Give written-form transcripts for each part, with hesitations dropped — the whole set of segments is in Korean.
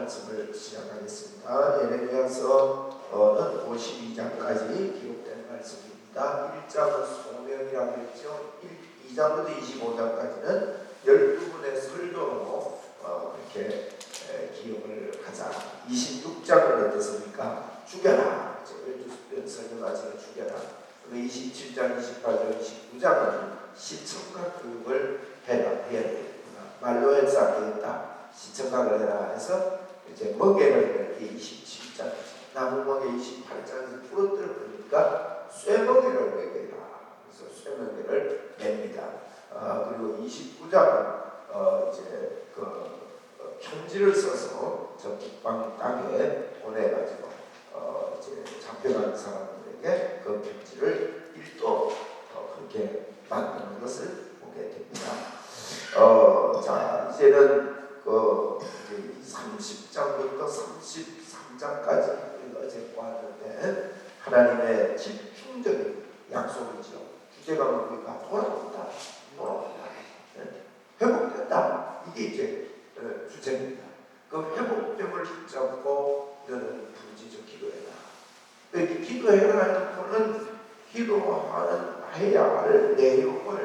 말씀을 시작하겠습니다. 예레미야서는 52장까지 기록된 말씀입니다. 1장은 소명이라고 했죠. 2장부터 25장까지는 12분의 설교로 그렇게 기록을 하자. 26장은 어떻습니까? 죽여라. 설교가지고 죽여라. 27장, 28장, 29장은 시청각 교육을 해야 되겠구나. 말로 해서 안 되겠다. 시청각을 해라 해서 이제 먹이를 27장, 나무 먹이 28장에서 부러뜨려 보니까 쇠먹이를 먹여라. 그래서 쇠먹이를 냅니다. 그리고 29장은 이제 편지를 써서 저 북방 땅에 보내가지고 이제 잡혀간 사람들에게 그 편지를 일도 그렇게 만드는 것을 보게 됩니다. 자, 이제는 30장부터 33장까지 어제 보았는데 하나님의 집중적인 약속이죠. 주제가 뭡니까? 돌아온다. 회복된다. 이게 이제 주제입니다. 그 회복됨을 붙잡고 너는 부르짖어 기도해라. 이렇게 기도해라 하는 거는 기도해야 할 내용을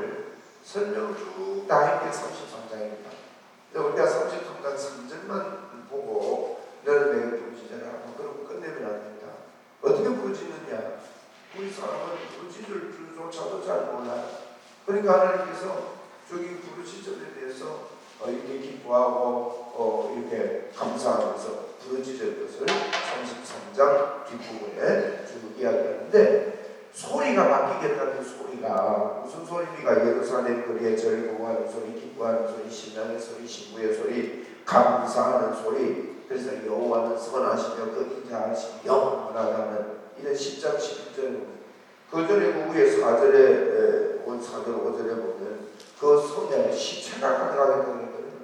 설명을 쭉 다 했는데 33장입니다. 우리가 33장 3절만 보고 너는 내게 부르짖어라 하고 그러고 끝내면 안 됩니다. 어떻게 부르짖느냐? 우리 사람은 부르짖을 줄조차도 잘 몰라요. 그러니까 하나님께서 저기 부르짖음에 대해서 이렇게 기뻐하고 이렇게 감사하면서 부르짖을 것을 33장 뒷부분에 쭉 이야기하는데 소리가 바뀌겠다는 소리가 무슨 소리입니까? 예루살렘 거리에 즐거워하는 소리, 기뻐하는 소리, 신나는 소리, 신부의 소리, 감사하는 소리. 그래서 여호와는 선하시며 그 인자하시며 영원하다는 이런 10장 11절 그 전에 위에 4절에 4절 5절에 보면 그 손에 시체가 가득하겠다는 거거든요.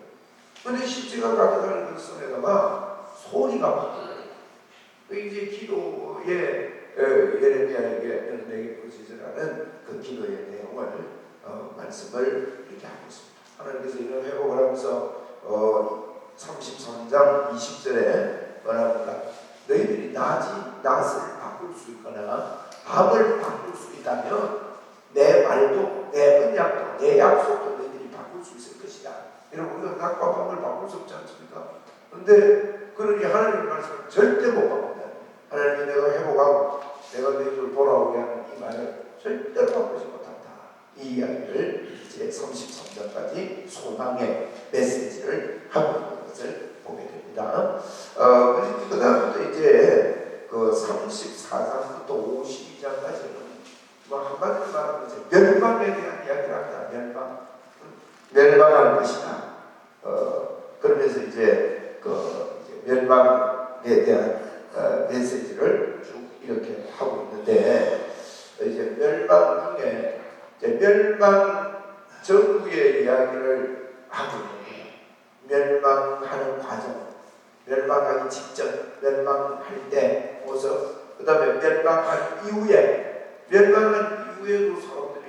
그런데 시체가 가득하는 그 손에다가 소리가 바뀌어요. 이제 기도에 예레미야에게 내게 부르짖으라는 그 기도의 내용을 말씀을 이렇게 하고 있습니다. 하나님께서 이런 회복을 하면서 33장 20절에 뭐랍니까? 너희들이 낫을 바꿀 수 있거나 밤을 바꿀 수 있다면 내 말도 내 언약도 내 약속도 너희들이 바꿀 수 있을 것이다. 여러분 우리가 낮과 밤을 바꿀 수 없지 않습니까? 그런데 그러니 하나님의 말씀을 절대 못 바꾼다. 하나님이 내가 회복하고 내가 너희들 돌아오게 하는 이 말을 절대로 바꾸지 못한다. 이 이야기를 이제 33장까지 소망의 메시지를 하고 있는 것을 보게 됩니다. 그 다음부터 이제 그 34장부터 52장까지는 뭐 한마디로 말하면 이제 멸망에 대한 이야기를 합니다. 멸망하는 것이다. 그러면서 이제 멸망에 대한 메시지를 쭉 이렇게 하고 있는데 이제 멸망 중에 멸망 전후의 이야기를 하고 있는 멸망하는 과정, 멸망하기 직전, 멸망할 때 모습, 그 다음에 멸망한 이후에, 멸망한 이후에도 사람들이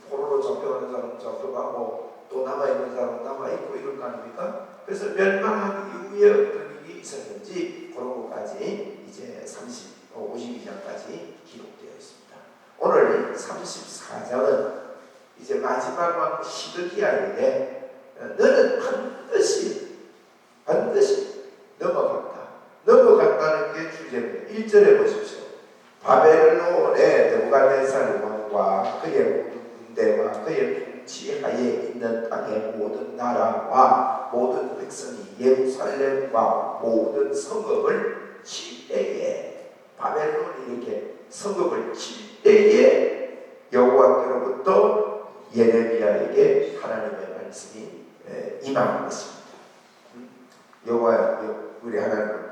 포로로 잡혀가는 사람 잡혀가고 또 남아있는 사람 남아있고 이럴 거 아닙니까? 그래서 멸망한 이후에 어떤 일이 있었는지 그런 것까지 이제 52장까지 기록되어 있습니다. 오늘 34장은 이제 마지막 왕 시드기야에게 너는 반드시 넘어간다는 게 주제입니다. 1절에 보십시오. 바벨론의 느부갓네살 왕과 그의 모든 군대와 그의 통치하에 있는 땅의 모든 나라와 모든 백성이 예루살렘과 모든 성읍을 칠 때에 바벨론이 이렇게 성읍을 칠 때에 여호와께로부터 예레미야에게 하나님의 말씀이 임하는 것입니다. 여호와 우리 하나님.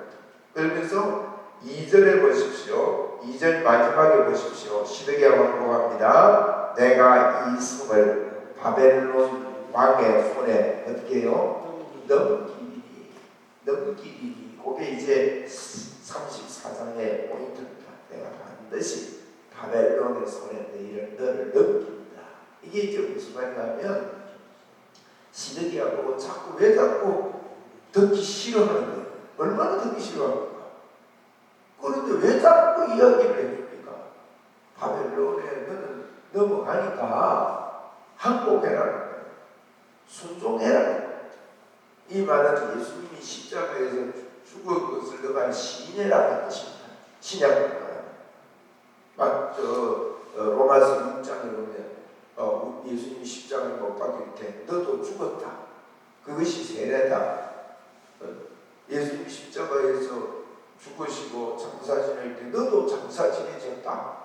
그러면서 2절에 보십시오. 2절 마지막에 보십시오. 시드기야 왕고합니다. 내가 이 성을 바벨론 왕의 손에 어떻게 해요? 넘기리니 그게 이제 34장의 포인트입니다. 내가 반드시 바벨론의 손에 너를 넘긴다. 이게 이제 무슨 말이냐면 시드기야 보고 왜 자꾸 듣기 싫어하는 거예요. 얼마나 듣기 싫어합니까? 그런데 왜 자꾸 이야기를 해줍니까? 바벨론에 너는 넘어가니까 항복해라는 거예요. 순종해라는 거예요. 이 말은 예수님이 십자가에서 죽은 것을 너가 시인해라는 뜻입니다. 신약은 로마서 6장에 보면 예수님이 십자가에 못 박힐 때 너도 죽었다. 그것이 세례다. 예수님이 십자가에서 죽으시고 장사 지낼 때 너도 장사 지내졌다.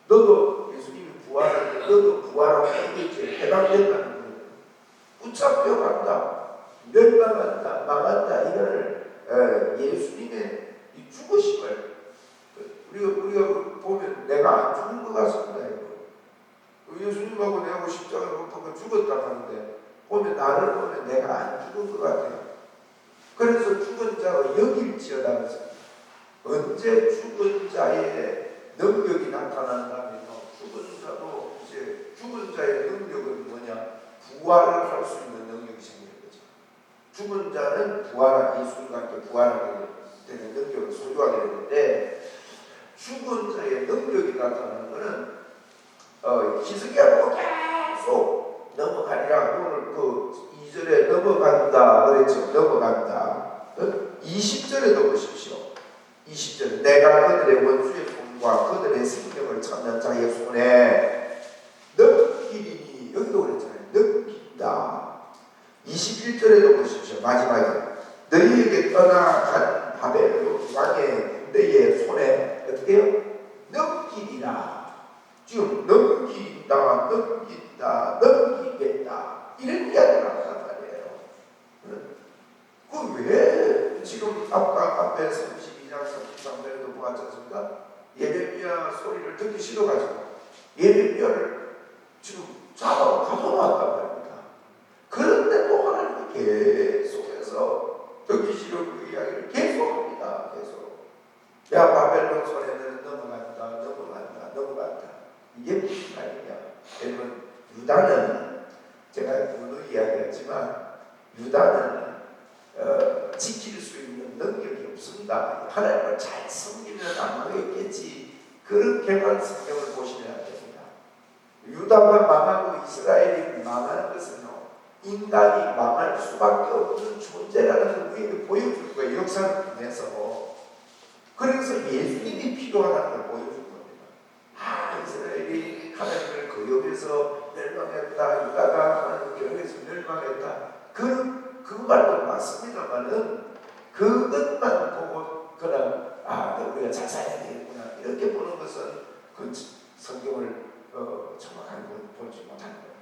너도 예수님이 부활할 때 너도 부활하고 이제 해방된다는 거예요. 붙잡혀 간다. 멸망한다. 망한다. 이거를 예수님의 이 죽으심을 우리가 보면 내가 안 죽은 것 같습니다. 예수님하고 내하고 십자가를 못 박고 죽었다 하는데 보면 나를 보면 내가 안 죽은 것 같아요. 그래서 죽은 자가 여길지어다 그랬습니다. 언제 죽은 자의 능력이 나타난다면 죽은 자도 이제 죽은 자의 능력은 뭐냐? 부활을 할 수 있는 능력이 생기는 거죠. 죽은 자는 예수님과 함께 부활하게 되는 능력을 소유하게 되는데 죽은 자의 능력이 나타나는 것은 히스기야보고 계속 넘어가리라. 오늘 그 2절에 넘어간다 그랬죠. 넘어간다. 20절에도 보십시오. 20절에 내가 그들의 원수의 손과 그들의 생명을 찾는 자의 손에 넘기리니. 여기도 그랬잖아요. 넘긴다. 21절에도 보십시오. 마지막에 너희에게 떠나간 바벨론 왕의 군대의 손에 어떻게 해요? 넘기리라. 지금 넘긴다, 넘긴다, 넘기겠다 이런 이야기를 한단 말이에요. 그 왜 지금 앞에 32장 33절에도 보았지 않습니까? 예레미야 소리를 듣기 싫어가지고 예레미야를 지금 잡아 가져놨단 말입니다. 그런데도 하나님이 계속해서 듣기 싫은 그 이야기를 계속합니다. 계속. 야 바벨론 손에는 넘어간다. 이게 무슨 말이냐? 여러분 유다는 제가 오늘 이야기했지만 유다는 지킬 수 있는 능력이 없습니다. 하나님을 잘 섬기면 안 망했겠지. 그렇게만 성경을 보시면 안 됩니다. 유다가 망하고 이스라엘이 망하는 것은요, 인간이 망할 수밖에 없는 존재라는 걸 우리에게 보여줄 거예요. 역사를 통해서. 그래서 예수님이 필요하다는 걸 보여줄 겁니다. 이스라엘이 하나님을 거역해서 멸망했다. 유다가 하나님을 거역해서 멸망했다. 그 말도 맞습니다만은 그것만 보고 그냥 우리가 잘 살아야 되겠구나 이렇게 보는 것은 그 성경을 정확하게 보지 못하는 겁니다.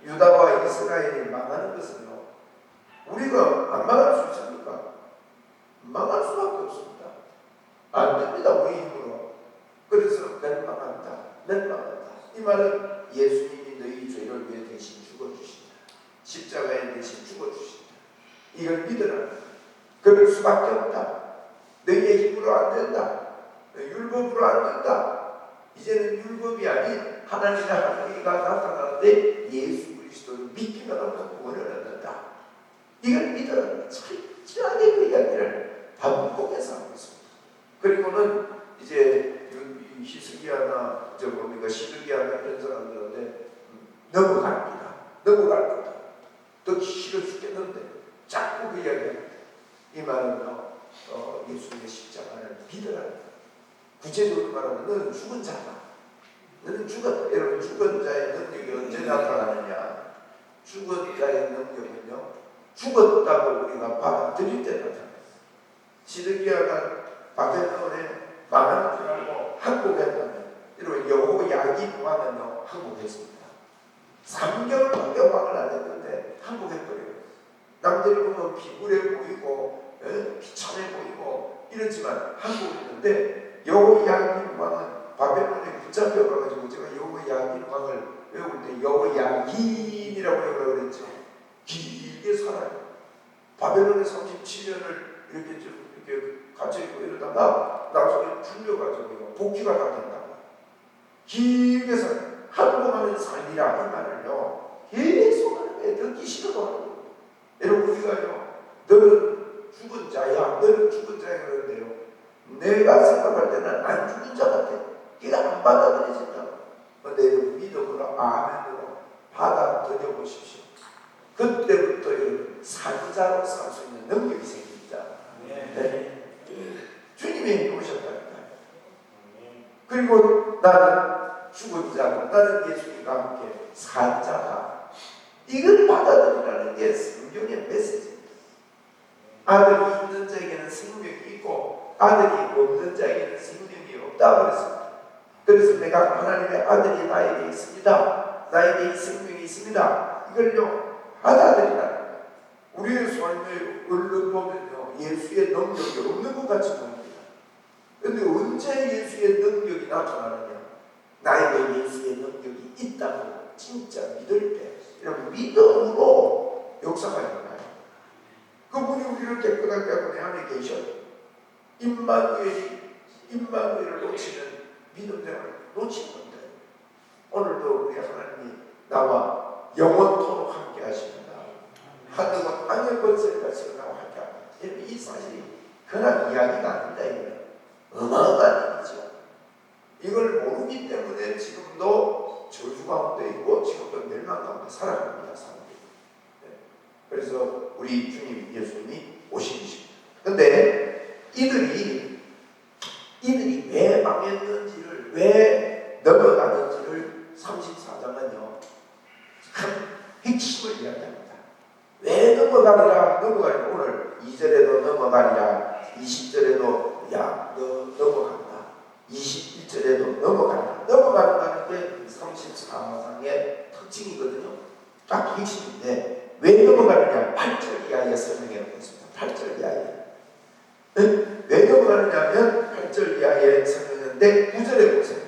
유다와 이스라엘이 망하는 것은요, 우리가 안 망할 수 있습니까? 망할 수밖에 없습니다. 안 됩니다. 우리 힘으로. 그래서 멸망한다. 이 말은 예수님이 너희 죄를 위해 대신 죽어주신다. 십자가에 대신 죽어주신다. 이걸 믿으라. 그럴 수밖에 없다. 너희의 힘으로 안 된다. 율법으로 안 된다. 이제는 율법이 아닌 하나님의 하나님이가 나타나는데 예수 그리스도를 믿기만 하면 구원을 얻는다. 이걸 믿으라. 철저하게 그 이야기를 반복해서 하고 있습니다. 그리고는 이제 히스기야나 시드기야나 이런 사람들한테 넘어갈 거다. 듣기 싫어 죽겠는데 자꾸 그 이야기합니다. 이 말은요, 예수님의 십자가를 믿으라. 구체적으로 말하면 너는 죽은 자다. 너는 죽었다. 여러분 죽은 자의 능력이 언제 나타나느냐? 죽은 자의 능력은요, 죽었다고 우리가 받아들일 때 나타납니다. 시드기야가 바벨론에 망하는 줄 알고 항복했다면, 여러분 여호야긴 왕은요 항복했습니다. 3개월밖에 왕을 안 했는데 항복해버려요. 남들이 보면 비굴해 보이고 비참해 보이고 이렇지만 항복했는데 여호야긴 왕은 바벨론에 붙잡혀가지고, 제가 여호야긴 왕을 외울 때 여호야긴이라고 외우라고 그랬죠. 길게 살아요. 바벨론에 37년을 이렇게 갇혀있고 이러다가 나중에 풀려가지고 복귀가 다 된다고. 길게 살아요. 항복하면 살리라 이 말을요 계속 하는 거예요. 듣기 싫어도 하는 거예요. 여러분 우리가요, 너는 죽은 자야, 너는 죽은 자야 그러는데요. 내가 생각할 때는 안 죽은 자 같아. 걔가 안 받아들여진다. 근데 믿음으로 아멘으로 받아들여 보십시오. 그때부터 여러분 산자로 살 수 있는 능력이 생깁니다. 네. 주님이 해놓으셨다니까요. 그리고 나는 죽은 자고 나는 예수님과 함께 산 자다. 이걸 받아들이라는 게 성경의 메시지입니다. 아들이 있는 자에게는 생명이 있고 아들이 없는 자에게는 생명이 없다 그랬습니다. 그래서 내가 하나님의 아들이 나에게 있습니다. 나에게 생명이 있습니다. 이걸요 받아들이라. 우리의 삶에 얼른 보면요 예수의 능력이 없는 것 같이 보입니다. 그런데 언제 예수의 능력이 나타나느냐? 나에게 예수의 능력이 있다고 진짜 믿을 때 이런 믿음으로 역사가 일어나요. 그분이 우리를 깨끗하게 하고 내 안에 계셔요. 임마누엘을 놓치는 믿음 생활을 놓치는 건데 오늘도 우리 하나님이 나와 영원토록 함께 하십니다. 하늘과 땅의 권세를 가지고 나와 함께 합니다. 이 사실이 그냥 이야기가 아닙니다. 이거는 어마어마한 일이죠. 이걸 모르기 때문에 지금도 저주 가운데 있고 지금도 멸망 가운데 살아갑니다. 사람들이. 네. 그래서 우리 주님 예수님이 오신 것입니다. 그런데 이들이 왜 망했는지를 왜 넘어가는지를 34장은요 큰 핵심을 이야기합니다. 왜 넘어가리라 오늘 2절에도 넘어가리라 20절에도 야 너 넘어간다 21절에도 넘어간다는 게 34장의 특징이거든요. 딱 핵심인데 왜 넘어가느냐 8절 이하에 설명해 놓고 있습니다. 8절 이하에 왜 넘어가느냐면 8절 이하에 설명했는데 9절에 보세요.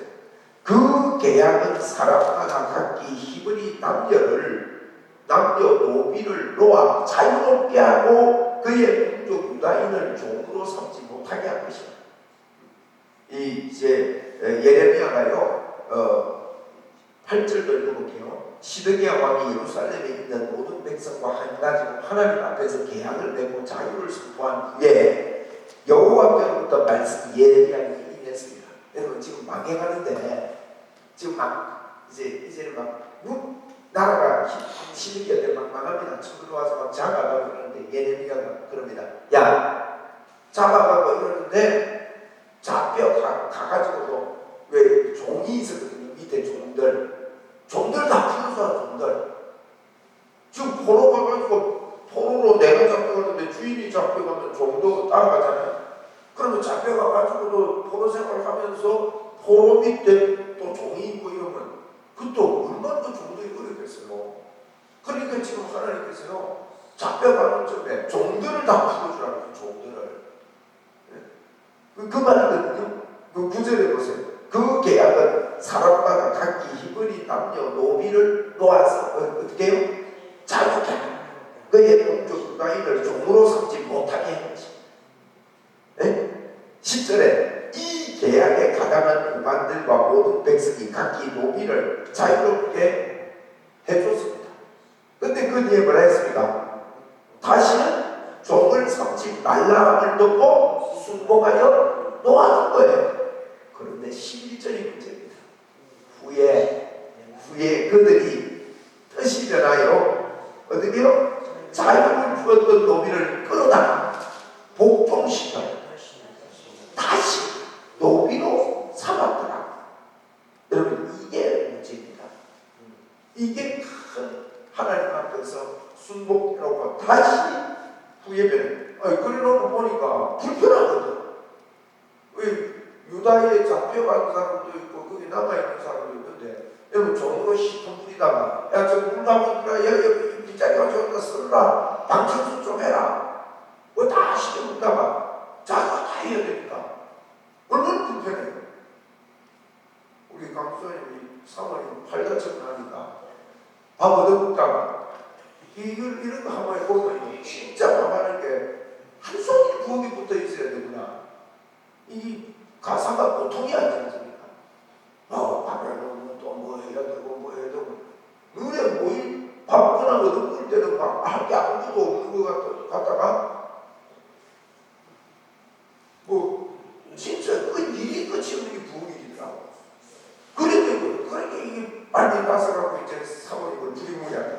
그 계약은 사람마다 각기 히브리 남녀 노비를 놓아 자유롭게 하고 그의 민족 유다인을 종으로 삼지 못하게 한 것이다. 이제 예레미야가요 8절도 읽어볼게요. 시드기야 왕이 예루살렘에 있는 모든 백성과 한 가지로 하나님 앞에서 계약을 맺고 자유를 선포한 후에 여호와께로부터 말씀이 예레미야에게 임했습니다. 여러분 지금 망해가는데 지금 막 이제는 막 나라가 시드기야 때 막 망합니다. 쳐들어 와서 막 잡아가고 그러는데 예레미야가 그럽니다. 야 잡아가고 이러는데 잡혀 가가지고도 왜 종이 있었거든요. 밑에 종들 다 풀어서 종들 지금 포로 가가지고 포로로 내가 잡혀갔는데 주인이 잡혀가면 종도 따라가잖아요. 그러면 잡혀가가지고도 포로 생활하면서 포로 밑에 또 종이 있고 이러면 그것도 얼마나 종들이 어렵겠어요. 그러니까 지금 하나님께서요 잡혀가는 점에 종들을 다 풀어주라고 종들을 그 말이거든요. 그 9절에 보세요. 그 계약은 사람마다 각기 히브리 남녀 노비를 놓아서 어떻게 해요? 자유케 그의 민족 유다인을 종으로 삼지 못하게 한 것입니다. 10절에 이 계약에 가담한 일반들과 모든 백성이 각기 노비를 자유롭게 해줬습니다. 근데 그 뒤에 뭐라 했습니까? 다시는 종을 삼지 말라함을 듣고 순복하여 놓아준 거예요. 그런데 11절이 문제입니다. 후에 그들이 뜻이 변하여 어떻게요? 자유를 주었던 노비를 끌어다 복종시켜 다시 노비로 삼았더라. 여러분 이게 문제입니다. 이게 큰 하나님 앞에서 순복하고 다시 후에 변해. 그러고 보니까 불편하거든. 왜 유다에 잡혀간 사람도 있고 거기 남아있는 사람도 있는데 여러분 종으로 시품 부리다가 야 저 물나무니까 여기 빗자리 가져온다 쓸라 방청소 좀 해라 뭐 다 시켜 묻다가 자기가 다 해야 되니까 얼마나 불편해요. 우리 강수님이 사모님 팔 다치고 나니까 밥 얻어먹다가 이런 거 한번 해보면 진짜 밥하는 게 한 손이 부엌에 붙어 있어야 되구나. 이 가사가 보통이 아니지 않습니까? 밥을 넣으면 또 뭐 해야 되고 뭐 해야 되고 눈에 보일 밥그나 얻어먹을 때는 막 할 게 아무것도 없는 것 같다가 많이 뺏어갖고 이제 사모님을 부리무리하게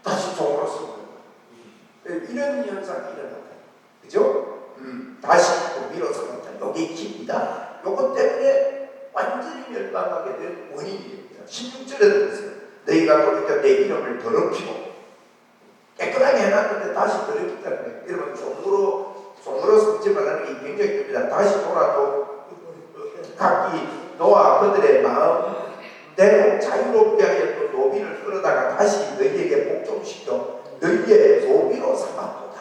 다시 종으로 삼는 이런 현상이 일어났다. 그죠? 다시 노비로 삼았다. 이게 깁니다. 요것 때문에 완전히 멸망하게 된 원인이 됩니다. 16절에 들었어요. 너희가 그러니까 내 이름을 더럽히고 깨끗하게 해놨는데 다시 더럽히다는 거예요. 여러분 종으로 삼지 말라는 게 굉장히 큽니다. 다시 돌아도 각기 너와 그들의 마음대로 자유롭게 하여 또 노비를 끌어다가 다시 너희에게 복종시켜 너희의 노비로 삼았도다.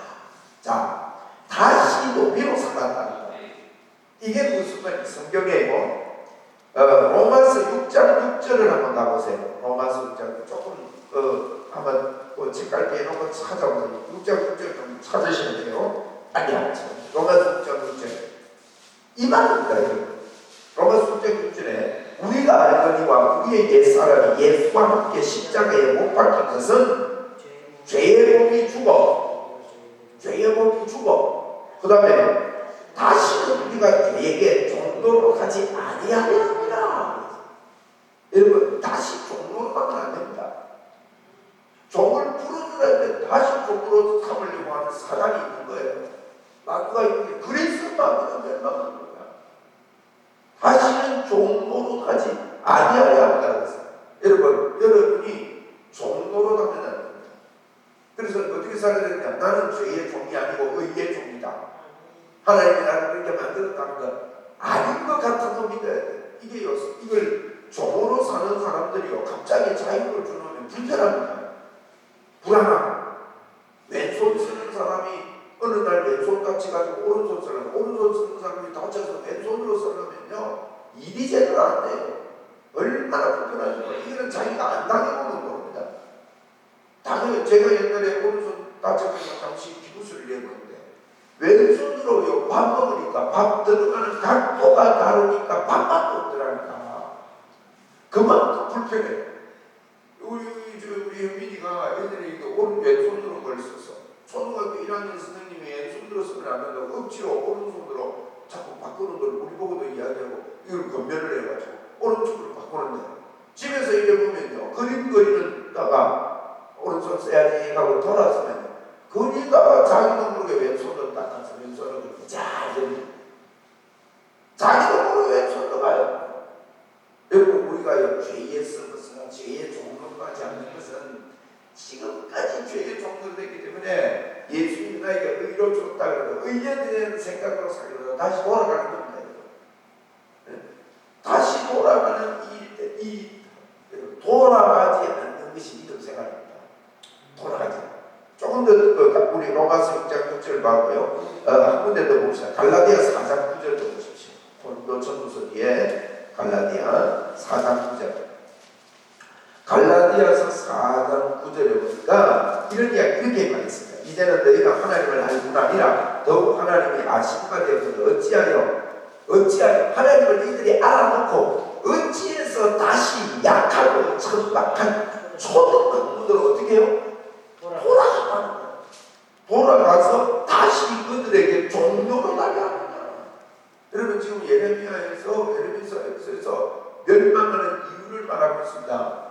자, 다시 노비로 삼았다. 이게 무슨 말이에요? 성경에 로마서 6장 6절을 한번 가보세요. 로마서 6장 조금 한번 책갈피 해놓고 찾아보세요. 6장 6절 좀 찾으시면 돼요. 빨리 하죠. 로마서 6장 6절 이 말입니다. 로마서 6장 6절에 우리가 알거니와 우리의 옛사람이 예수와 함께 십자가에 못 박힌 것은 죄의 몸이 죽어 그 다음에 다시는 우리가 죄에게 종로로 가지 아니하려 합니다. 여러분 다시 종로로 가면 안 됩니다. 종을 풀어주라는데 다시 종으로 삼으려고 하는 사단이 있는 거예요. 마귀가 있는 게 그래서 마귀가 멸망하는 거야. 다시는 종로로 가지 아니하려 합니다. 여러분이 종로로 가면 안 됩니다. 그래서 어떻게 살아야 되냐? 나는 죄의 종이 아니고 의의 종이다. 하나님이 나를 그렇게 만들었다는 것 아닌 것 같은 거 믿어야 돼. 이걸 종으로 사는 사람들이요 갑자기 자유를 주면 불편합니다. 불안하고 왼손 쓰는 사람이 어느 날 왼손 다치가지고 오른손 쓰려면 오른손 쓰는 사람이 다쳐서 왼손으로 쓰려면요 일이 제대로 안 돼요. 얼마나 불편하죠. 이거는 자기가 안 당해보는 겁니다. 당연히 제가 옛날에 오른손 다쳐서 당시 기부술을 내었는데 왼손으로 밥 먹으니까 밥 들어가는 각도가 다르니까 밥만 먹더라니까. 그만큼 불편해. 우리 현민이가 옛날에 왼손으로 뭘 썼어. 초등학교 1학년 선생님이 왼손으로 쓰면 안 된다고 억지로 오른손으로 자꾸 바꾸는 걸 우리 보고도 이야기하고 이걸 변별을 해가지고 오른쪽으로 바꾸는데 집에서 이래 보면요 그림 그리는다가 오른손 써야지 하고 돌아서면 그리다가 자기도 모르게 왼손으로 닦아서 왼손으로 그렇게 잘 됩니다. 자기도 모르게 왼손으로 가요. 여러분 우리가 죄에 쓰거나 죄의 종로하지 않는 것은 지금까지 죄의 종로가 됐기 때문에 예수님이 나에게 의로 줬다 그러고 의에 대한 생각으로 살려서 다시 돌아가는 겁니다. 다시 돌아가는 돌아가지 않는 것이 믿음 생활입니다. 돌아가지. 조금 더 우리 로마서 6장 6절 봐고요. 한 군데 더 봅시다. 갈라디아 4장 9절도 보십시오. 노천도서 뒤에 갈라디아 4장 9절. 갈라디아서 4장 9절에 보니까 이런 이야기 이렇게 말했습니다. 이제는 너희가 하나님을 알구나니라 더욱 하나님이 아심과 되었거든 어찌하여 하나님을 너희들이 알아놓고 어찌해서 다시 약하고 천박한 초등학문으로 어떻게 해요? 돌아가서 다시 그들에게 종료로 달려갑니다. 여러분 지금 예레미야에서 멸망하는 이유를 말하고 있습니다.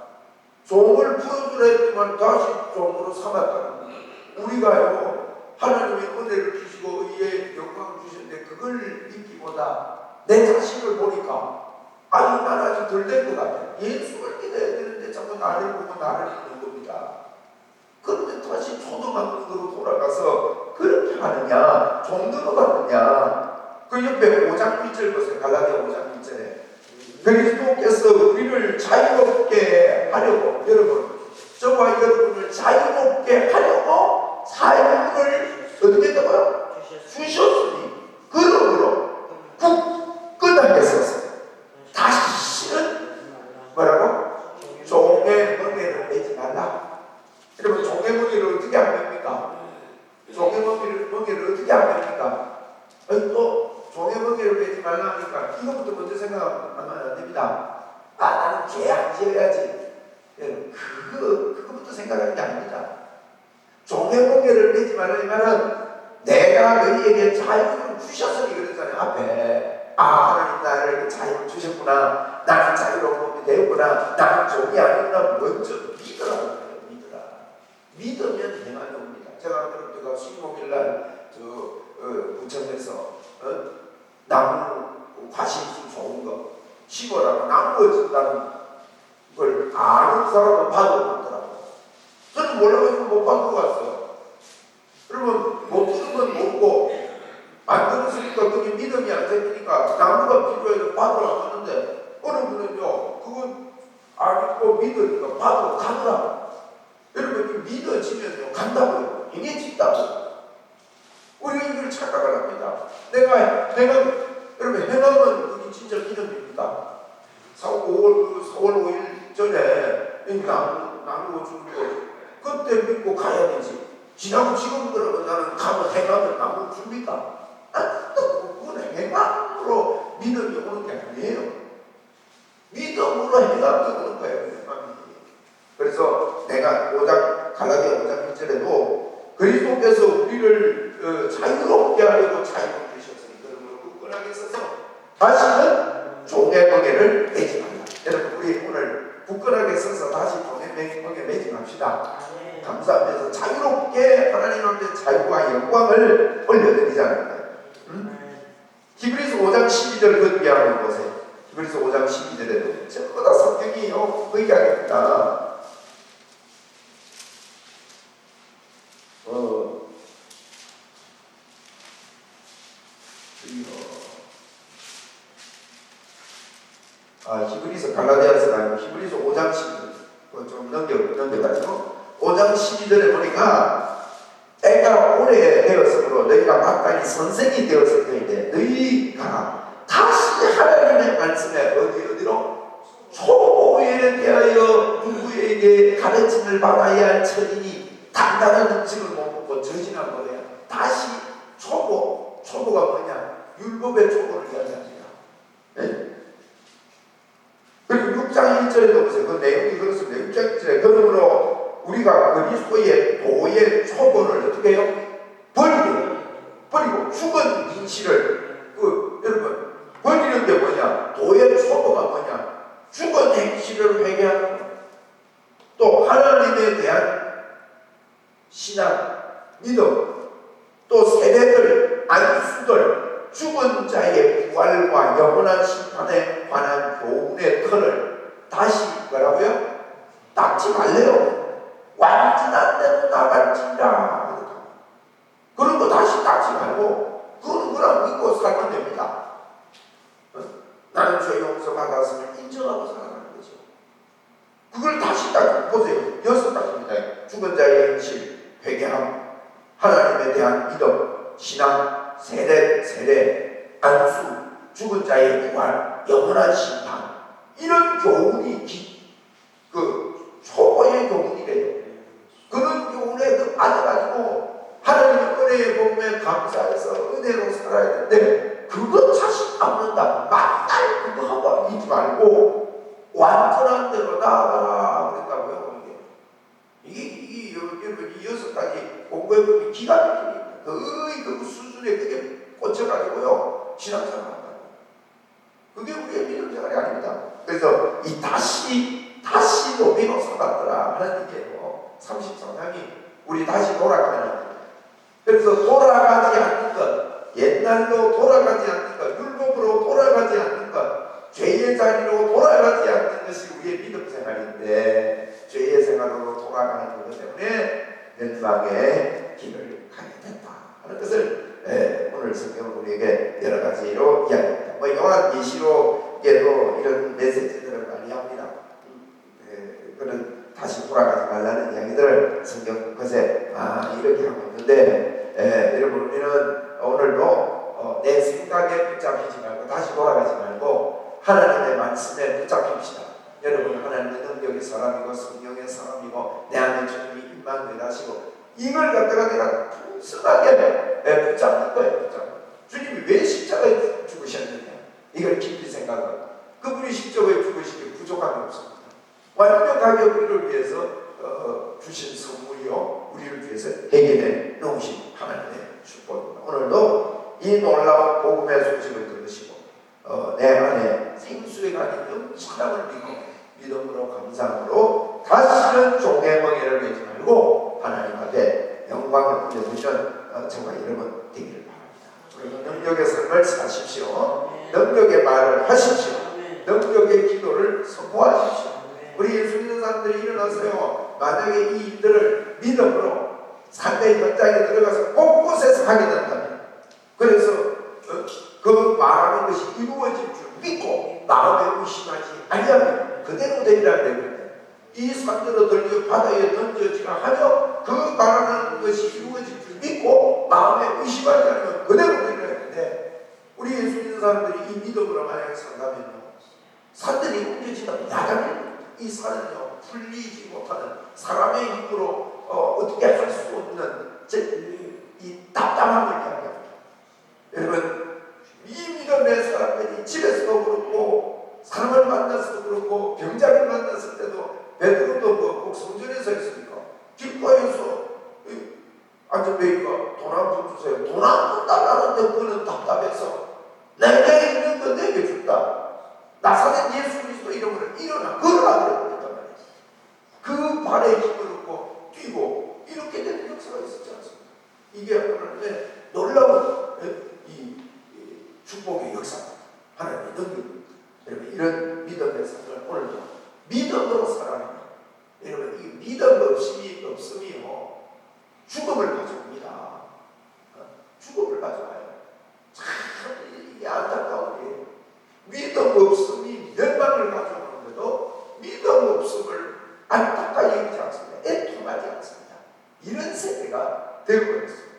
종을 풀어주라 했지만 다시 종으로 삼았다는 거예요. 우리가요 하나님의 은혜를 주시고 의의 영광을 주셨는데 그걸 믿기보다 내 자신을 보니까 난 아직 덜 된 것 같아. 예수를 믿어야 되는데 자꾸 나를 보고 나를 믿는 겁니다. 그런데 다시 초등학교로 돌아가서 그렇게 하느냐 종로로 가느냐. 그 옆에 5장 1절 보세요. 갈라디아 5장 1절에 그리스도께서 우리를 자유롭게 하려고 여러분 저와 여러분을 자유롭게 하려고 자유를 어떻게 했다고요? 주셨으니 그러므로 굳건하게 서서 다시는 뭐라고? 종의 멍에를 매지 말라. 여러분 종의 멍에를 어떻게 안 맵니까? 종의 멍에를 어떻게 안 맵니까? 또 종의 멍에를 매지 말라 하니까 이것부터 먼저 생각하면 안 됩니다. 나는 죄 안 지어야지. 그거부터 생각하는 게 아닙니다. 종의 멍에를 매지 말라는 말은 내가 너희에게 자유를 주셨으니 그랬잖아요. 앞에 하나님 나를 자유를 주셨구나, 나는 자유로운 몸이 되었구나, 나는 종이 아니구나, 먼저 믿으라고 해요. 믿으면 행함이 옵니다. 제가 수요일날 부천에서 나무 과실수 좋은 거 심어라고 나무가 준다는 걸 아는 사람은 받아보더라고. 저는 몰라가지고 못 받고 갔어요. 그러면 못 들은 건 모르고 안 들었으니까 그게 믿음이 안 생기니까 나무가 필요해서 받으라고 하는데 어느 분은요 그건 알고 믿으니까 받으러 가더라고. 여러분 믿어지면요 간다고요. 행해진다고. 우리 이걸 착각을 합니다. 내가 여러분 행함은 그게 진짜 믿음입니다. 4월 5일 전에 나누어 주는 거 그때 믿고 가야 되지. 지나고 지금 그러면 나는 가면 행하면 나무 줍니까? 그건 행함으로 믿음이 오는 게 아니에요. 믿음으로 행함이 오는 거예요. 그래서 내가 갈라디아 5장 1절에도 그리스도께서 우리를 자유롭게 하려고 자유를 주셨으니 그러므로 굳건하게 서서 다시는 종의 멍에를 매지 말라. 여러분 우리 오늘 굳건하게 서서 다시 종의 멍에 매지 맙시다. 감사하면서 자유롭게 하나님 앞에 자유와 영광을 올려드리자는 히브리서 5장 12절 그 이야기를 보세요. 히브리서 5장 12절에도 전부 다 성경이 그 이야기입니다. 히브리서 갈라디아서가 아니고 히브리서 5장 12절 좀 넘겨가지고 5장 12절에 보니까 때가 오래 되었으므로 너희가 마땅히 선생이 되었을 때인데 너희가 다시 하나님의 말씀에 어디로 초보에 대하여 누구에게 가르침을 받아야 할 처인이 단단한 음식을 못 먹고 저진한 거예요. 다시 초보가 뭐냐? 율법의 초보를 이야기합니다. 네? 그리고 6장 1절에도 보세요. 그 내용이 그렇습니다. 6장 1절에 그러므로 우리가 그리스도의 도의 초보를 어떻게 해요? 버리고 죽은 행실을 여러분 버리는 게 뭐냐? 도의 초보가 뭐냐? 죽은 행실을 회개하는 거. 또 하나님에 대한 신앙, 믿음, 또 세대들, 안수들, 죽은 자의 부활과 영원한 심판에 관한 교훈의 틀을 다시 뭐라고요? 닦지 말래요. 완전한 대로 나갈지라. 그런 거 다시 닦지 말고 그건 믿고 살면 됩니다. 나는 죄 용서 받았으면 인정하고 살아가는 거죠. 그걸 다시 딱 보세요. 6가지입니다. 죽은 자의 행실, 회개함, 하나님에 대한 믿음, 신앙, 세례, 안수, 죽은 자의 부활, 영원한 심판. 이런 교훈이 초보의 교훈이래요. 그런 교훈에 받아가지고 하나님의 은혜의 복음에 감사해서 은혜로 살아야 되는데 그거 다시 갚는다. 맨날 그거 하고 믿지 말고 완전한 대로 나아가라 그랬다고요. 이게 여러분 이 6가지 공부해보면 기가 막힙니다. 거의 그 수준에 그게 꽂혀가지고요 신앙생활 한다. 그게 우리의 믿음생활이 아닙니다. 그래서 이 다시 노비로 살았더라 하는 얘기예요. 33장이 우리 다시 돌아가면 합니다. 그래서 돌아가지 않는 것, 옛날로 돌아가지 않는 것, 율법으로 돌아가지 않는 것, 죄의 자리로 돌아가지 않는 것이 우리의 믿음생활인데 죄의 생활로 돌아가는 것 때문에 멸망의 길을 가게 된다 하는 것을 오늘 성경은 우리에게 여러 가지로 이야기합니다. 요한 계시록에도 이런 메시지들을 많이 합니다. 그런 다시 돌아가지 말라는 이야기들을 성경 것에 이렇게 하고 있는데 여러분 우리는 오늘도 내 생각에 붙잡히지 말고 다시 돌아가지 말고 하나님의 말씀에 붙잡힙시다. 여러분 하나님의 능력의 사람이고 성령의 사람이고 내 안에 주님이 임만되시고 이걸 갖다가 내가 풍성하게 붙잡는 거예요. 주님이 왜 십자가에 죽으셨느냐 이걸 깊이 생각하고 그분이 십자가에 죽으시기 부족함이 없습니다. 완벽하게 우리를 위해서 주신 선물이요 우리를 위해서 해결해 놓으신 하나님의 축복입니다. 오늘도 이 놀라운 복음의 소식을 들으시고 내 안에 생수의 강이 넘쳐남을 믿고 믿음으로 감사함으로 다시는 종의 멍에를 매지 말고 하나님 앞에 영광을 올려드리는 저와 여러분 되기를 바랍니다. 그리고 능력의 삶을 사십시오. 능력의 말을 하십시오. 능력의 기도를 선포하십시오. 우리 예수 믿는 사람들이 일어나서요, 만약에 이 일들을 믿음으로 삶의 현장에 들어가서 곳곳에서 하게 된다면, 그래서 그 말하는 것이 이루어질 줄 믿고 마음에 의심하지 아니하면 그대로 되리라 되거든요. 이 산으로 들려 바다에 던져지라 하며 그 말하는 것이 이루어질 줄 믿고 마음에 의심하지 않으면 그대로 되리라 했는데, 우리 예수 믿는 사람들이 이 믿음으로 만약에 산다면요, 산들이 옮겨지다 야간에 이 산은요 풀리지 못하는 사람의 힘으로 어떻게 할 수 없는 이 답답함을 이야기합니다. 여러분, 이 믿음의 사람들이 집에서도 그렇고 사람을 만났어도 그렇고 병자를 만났을 때도 베드로도 꼭 성전에서 했으니까 길가에서 앉아배기가 돈 한 푼 주세요. 돈 한 푼 달라는데 그는 답답해서 내게 있는 거 내게 준다. 나사렛 예수 그리스도 이름으로 일어나 걸어라 그랬단 말이에요. 그 발에 힘을 얻고 뛰고 이렇게 되는 역사가 있었지 않습니까? 이게 오늘 놀라운 이 축복의 역사입니다. 하나님의 능력. 여러분, 이런 믿음의 삶을 오늘도 믿음으로 살아갑니다. 여러분, 이 믿음 없음이요 죽음을 가져옵니다. 죽음을 가져와요. 참 이게 안타까운 게 믿음 없음이 멸망을 가져오는데도 믿음 없음을 안타까이 여기지 않습니다. 애통하지 않습니다. 이런 세대가 되고 있습니다.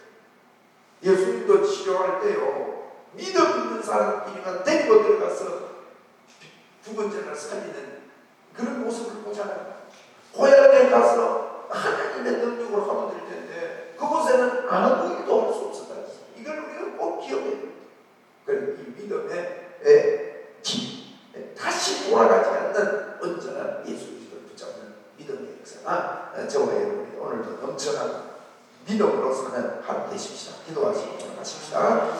예수님도 치료할 때요, 믿음 있는 사람끼리만 데리고 들어가서 죽은 자를 살리는 그런 모습을 보잖아요. 고향에 가서 하나님의 능력으로 하면 될 텐데 그곳에는 아무 일도 할 수 없었다. 이걸 우리가 꼭 기억해야 됩니다. 그래서 이 믿음의 힘, 다시 돌아가지 않는 온전한 예수 그리스도를 붙잡는 믿음의 역사가 저와 여러분이 오늘도 넘쳐난 믿음으로 사는 하루 되십시다. 기도하시고 나가십시다.